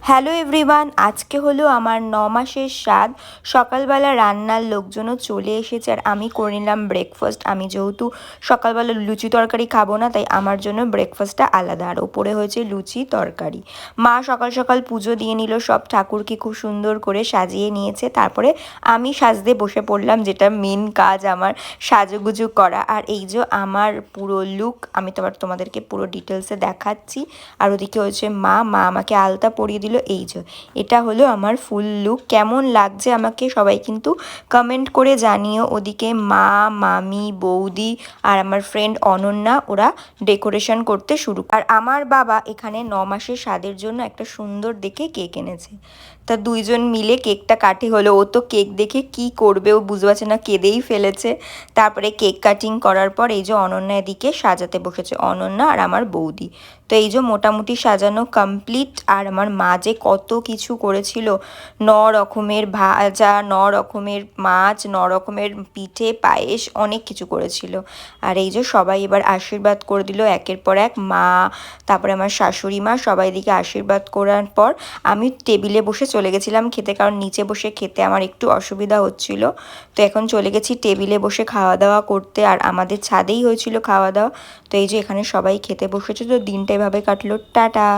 Hello everyone, আজকে হলো আমার 9 মাসের স্বাদ। সকালবেলা রান্নার লোকজনও চলে এসেছে আর আমি করে নিলাম ব্রেকফাস্ট। আমি যেহেতু সকালবেলা লুচি তরকারি খাবো না, তাই আমার জন্য ব্রেকফাস্টটা আলাদা। আর ওপরে হয়েছে লুচি তরকারি। মা সকাল সকাল পুজো দিয়ে নিল, সব ঠাকুরকে খুব সুন্দর করে সাজিয়ে নিয়েছে। তারপরে আমি সাজতে বসে পড়লাম, যেটা মেন কাজ আমার, সাজুগুজু করা। আর এই যে আমার পুরো লুক, আমি তোমাদেরকে পুরো ডিটেলসে দেখাচ্ছি। আর ওদিকে হচ্ছে মা আমাকে আলতা পরিয়ে দিল। এই যে এটা হলো আমার ফুল লুক। কেমন লাগছে আমাকে সবাই কিন্তু কমেন্ট করে জানিও। ওদিকে মা, মামি, বৌদি আর আমার ফ্রেন্ড অনন্যা ওরা ডেকোরেশন করতে শুরু। আর আমার বাবা এখানে 9 মাসের স্বাদের জন্য একটা সুন্দর দেখে কেক এনেছে। তা দুইজন মিলে কেকটা কাটি হলো। ও তো কেক দেখে কি করবে ও বুঝতে পারছে না, কেঁদেই ফেলেছে। তারপরে কেক কাটিং করার পর এই যে অনন্যা এদিকে সাজাতে বসেছে, অনন্যা আর আমার বৌদি। তো এই যে মোটামুটি সাজানো কমপ্লিট। আর আমার মা যে কত কিছু করেছিল, 9 রকমের ভাজা, 9 রকমের মাছ, 9 রকমের পিঠে, পায়েস, অনেক কিছু করেছিল। আর এই যে সবাই এবার আশীর্বাদ করে দিল একের পর এক। মা, তারপরে আমার শাশুড়ি মা, সবাই দিকে আশীর্বাদ করার পর আমি টেবিলে বসে চলে গেছিলাম খেতে, কারণ নিচে বসে খেতে আমার একটু অসুবিধা হচ্ছিল। তো এখন চলে গেছি টেবিলে বসে খাওয়া দাওয়া করতে। আর আমাদের ছাদেই হয়েছিল খাওয়া দাওয়া। তো এই যে এখানে সবাই খেতে বসেছে। তো দিনটা এভাবে কাটলো। টাটা।